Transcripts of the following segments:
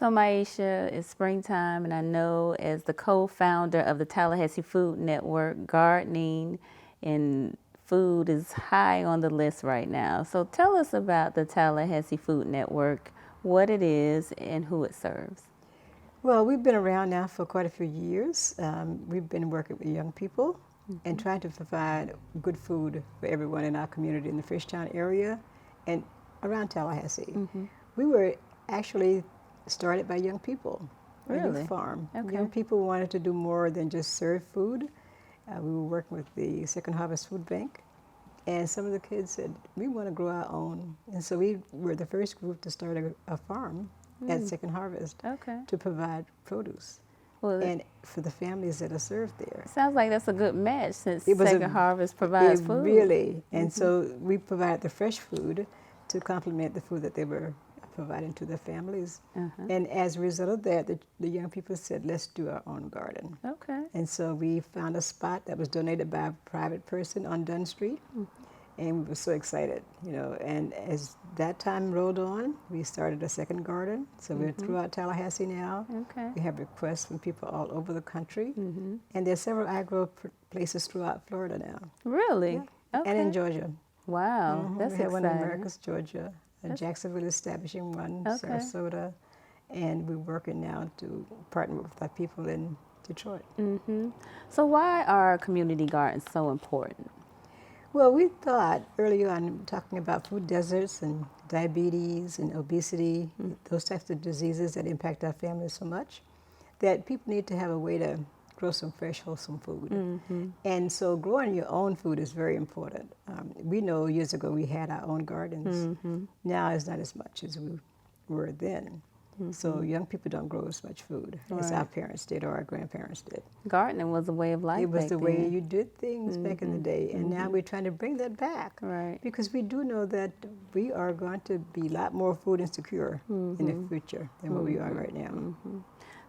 So Miaisha, it's springtime, and I know as the co-founder of the Tallahassee Food Network, gardening and food is high on the list right now. So tell us about the Tallahassee Food Network, what it is, and who it serves. Well, we've been around now for quite a few years. We've been working with young people and trying to provide good food for everyone in our community in the Fishtown area and around Tallahassee. We were actually started by young people, a Really? youth farm. Okay. Young people wanted to do more than just serve food. We were working with the Second Harvest Food Bank, and some of the kids said, we want to grow our own. And so we were the first group to start a farm at Second Harvest Okay. to provide produce Well, and for the families that are served there. it sounds like that's a good match since It was Second Harvest provides food. Really, and so we provided the fresh food to complement the food that they were providing to their families. And as a result of that, the young people said, let's do our own garden. Okay. And so we found a spot that was donated by a private person on Dunn Street. And we were so excited, you know. And as that time rolled on, we started a second garden. So we're throughout Tallahassee now. Okay. We have requests from people all over the country. And there's several iGrow places throughout Florida now. Really? Yeah. Okay. And in Georgia. Wow, that's We have one in exciting. Americas, Georgia. Jacksonville is establishing one, Okay. Sarasota. And we're working now to partner with our people in Detroit. So why are community gardens so important? Well, we thought early on, talking about food deserts and diabetes and obesity, those types of diseases that impact our families so much, that people need to have a way to grow some fresh, wholesome food. And so growing your own food is very important. We know years ago we had our own gardens. Now it's not as much as we were then. So young people don't grow as much food as our parents did or our grandparents did. Gardening was a way of life. It was back the way then. you did things back in the day, and now we're trying to bring that back. Right. Because we do know that we are going to be a lot more food insecure in the future than what we are right now.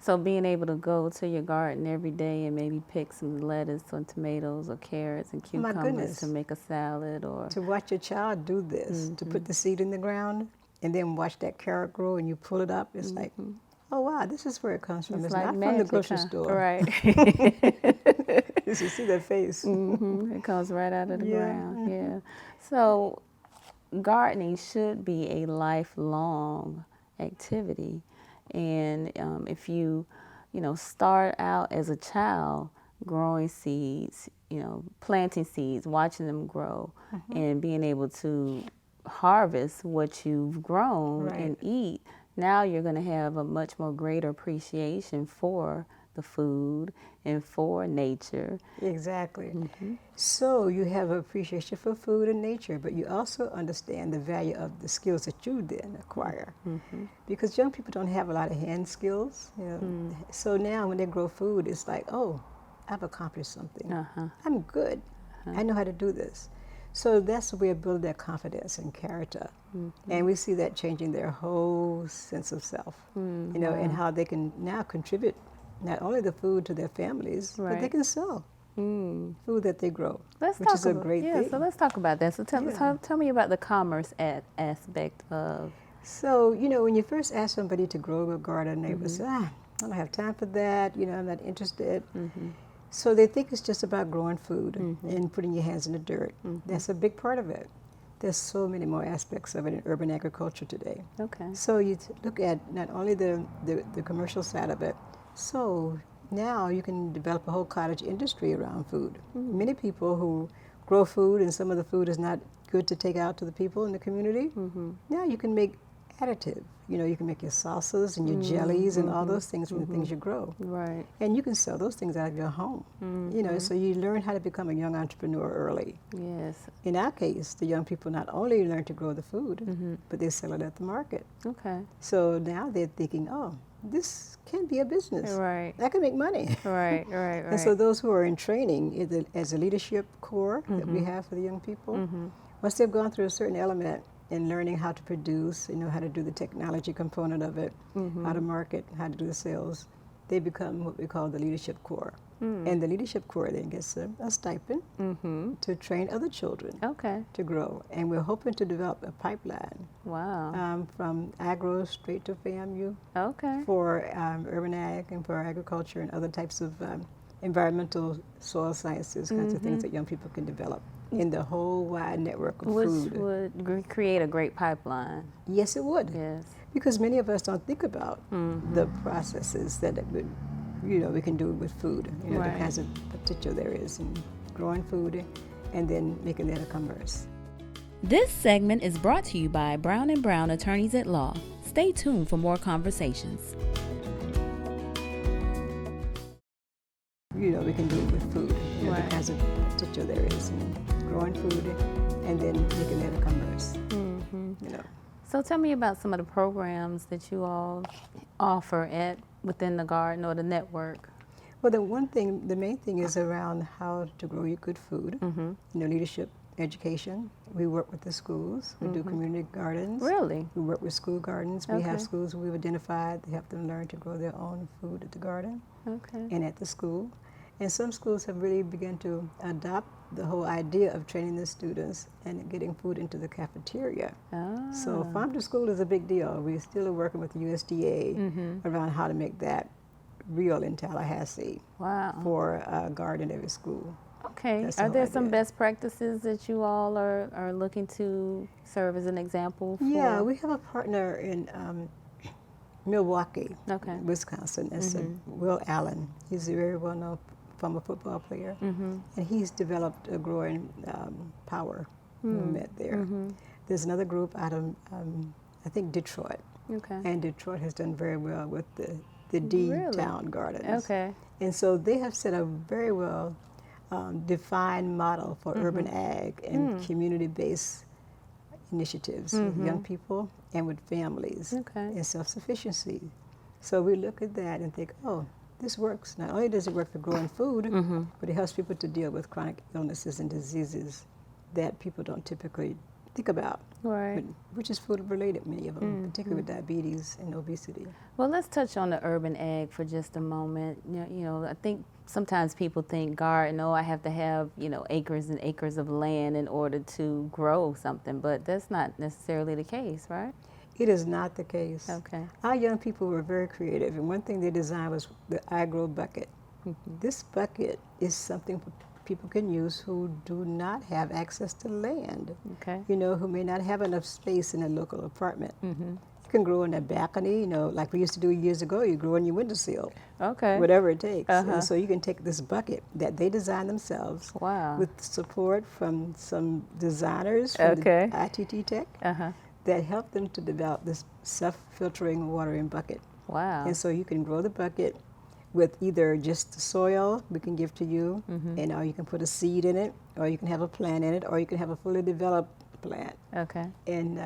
So being able to go to your garden every day and maybe pick some lettuce or tomatoes or carrots and Oh my cucumbers goodness. to make a salad or To watch your child do this, to put the seed in the ground, and then watch that carrot grow and you pull it up, it's like, oh wow, this is where it comes from. It's like not from the magic, grocery huh? store. Right. You should see that face. It comes right out of the Yeah. ground. Yeah. So gardening should be a lifelong activity, and if you start out as a child growing seeds, planting seeds, watching them grow, and being able to harvest what you've grown Right. and eat, now you're going to have a much more greater appreciation for the food and for nature. Exactly. So you have an appreciation for food and nature, but you also understand the value of the skills that you then acquire. Because young people don't have a lot of hand skills. So now when they grow food, it's like, oh, I've accomplished something. I'm good. I know how to do this. So that's the way of building their confidence and character. And we see that changing their whole sense of self, and how they can now contribute not only the food to their families, but they Right. can sell food that they grow, Let's which talk is a about, great yeah, thing. so let's talk about that. So tell, Yeah. tell me about the commerce aspect of. So, when you first ask somebody to grow a garden, they would say, I don't have time for that, I'm not interested. So they think it's just about growing food and putting your hands in the dirt. That's a big part of it. There's so many more aspects of it in urban agriculture today. Okay. So you look at not only the commercial side of it, so now you can develop a whole cottage industry around food. Many people who grow food and some of the food is not good to take out to the people in the community, now you can make additive. You can make your salsas and your jellies and all those things from the things you grow. Right. And you can sell those things out of your home. So you learn how to become a young entrepreneur early. Yes. In our case, the young people not only learn to grow the food, but they sell it at the market. Okay. So now they're thinking, oh, this can be a business. Right. I can make money. Right. Right. And so those who are in training as a leadership core that we have for the young people, once they've gone through a certain element in learning how to produce, how to do the technology component of it, how to market, how to do the sales, they become what we call the leadership corps. And the leadership corps then gets a stipend to train other children to grow. And we're hoping to develop a pipeline from iGrow straight to FAMU for urban ag and for agriculture and other types of environmental soil sciences, kinds of things that young people can develop in the whole wide network of food. Which would create a great pipeline. Yes, it would. Yes. Because many of us don't think about the processes that it would, we can do with food, the kinds of potential there is in growing food and then making that a commerce. This segment is brought to you by Brown & Brown Attorneys at Law. Stay tuned for more conversations. We can do it with food, the kinds of potential there is in growing food and then making that a commerce. So tell me about some of the programs that you all offer within the garden or the network. Well, the main thing is around how to grow your good food, leadership, education. We work with the schools. We do community gardens. Really? We work with school gardens. We have schools we've identified to help them learn to grow their own food at the garden and at the school. And some schools have really begun to adopt the whole idea of training the students and getting food into the cafeteria. So farm to school is a big deal. We still are working with the USDA around how to make that real in Tallahassee for a garden at every school. Okay. Are there some best practices that you all are looking to serve as an example for? Yeah, we have a partner in Milwaukee, Wisconsin. That's Will Allen. He's a very well-known former football player, and he's developed a growing power movement there. There's another group out of, I think, Detroit, and Detroit has done very well with the D-Town Gardens. And so they have set a very well defined model for urban ag and community-based initiatives with young people and with families and self-sufficiency. So we look at that and think, oh, this works. Not only does it work for growing food, but it helps people to deal with chronic illnesses and diseases that people don't typically think about, which is food related, many of them, particularly with diabetes and obesity. Well, let's touch on the urban ag for just a moment. I think sometimes people think garden, I have to have, acres and acres of land in order to grow something, but that's not necessarily the case, right? It is not the case. Our young people were very creative, and one thing they designed was the iGrow bucket. This bucket is something people can use who do not have access to land, who may not have enough space in a local apartment. You can grow in a balcony, like we used to do years ago, you grow in your windowsill, whatever it takes. And so you can take this bucket that they designed themselves with support from some designers from the ITT Tech that help them to develop this self-filtering watering bucket. And so you can grow the bucket with either just the soil we can give to you, and or you can put a seed in it, or you can have a plant in it, or you can have a fully developed plant. And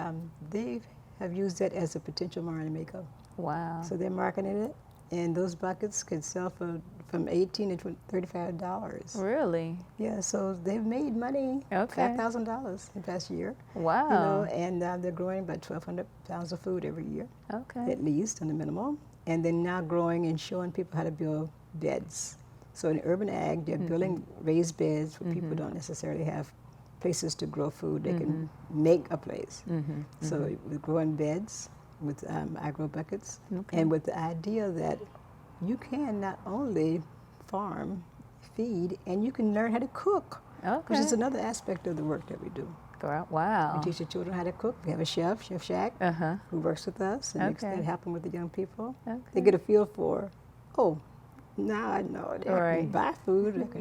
they have used that as a potential marketing maker. So they're marketing it, and those buckets could sell for from $18 to $35. Really? Yeah, so they've made money, $5,000 in the past year. And they're growing about 1,200 pounds of food every year, at least on the minimum. And they're now growing and showing people how to build beds. So in urban ag, they're building raised beds where people don't necessarily have places to grow food. They can make a place. So we're growing beds with iGrow buckets, and with the idea that you can not only farm, feed, and you can learn how to cook, which is another aspect of the work that we do. We teach the children how to cook. We have a chef, Chef Shack, who works with us and makes that happen with the young people. They get a feel for, now I know that I can buy food, I can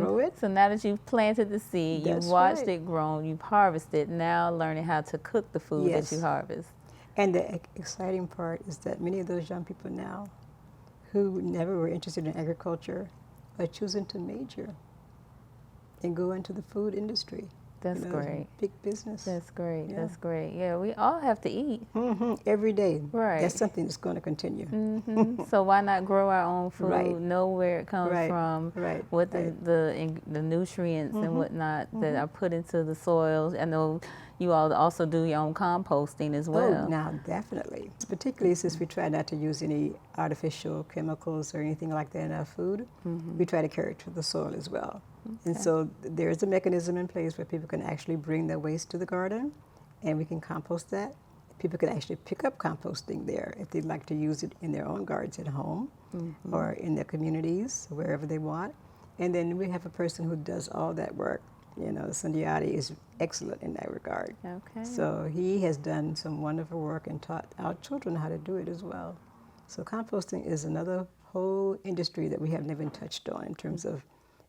grow it. So now that you've planted the seed, you've watched it grow, you've harvested, now learning how to cook the food that you harvest. And the exciting part is that many of those young people now who never were interested in agriculture are choosing to major and go into the food industry. That's great. Big business. That's great. Yeah. That's great. Yeah, we all have to eat. Every day. That's something that's going to continue. So why not grow our own food, know where it comes from, what the nutrients and whatnot that are put into the soils. I know you all also do your own composting as well. Oh, now definitely. Particularly since we try not to use any artificial chemicals or anything like that in our food, we try to carry it to the soil as well. And so there's a mechanism in place where people can actually bring their waste to the garden, and we can compost that. People can actually pick up composting there if they'd like to use it in their own gardens at home or in their communities, wherever they want. And then we have a person who does all that work. You know, Sundiati is excellent in that regard. Okay. So he has done some wonderful work and taught our children how to do it as well. So composting is another whole industry that we haven't even touched on in terms of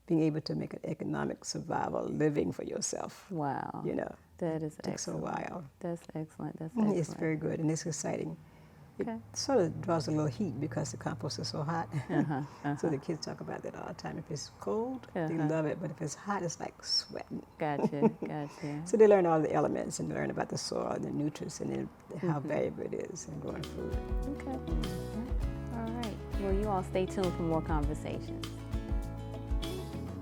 being able to make an economic survival living for yourself. Wow. You know, That is it takes a excellent. while. That's excellent. That's excellent. It's very good and it's exciting. It Okay. sort of draws a little heat because the compost is so hot. So the kids talk about that all the time. If it's cold, they love it, but if it's hot, it's like sweating. Gotcha. Gotcha. So they learn all the elements and learn about the soil and the nutrients and then how valuable it is in growing food. Okay. All right. Well, you all stay tuned for more conversations.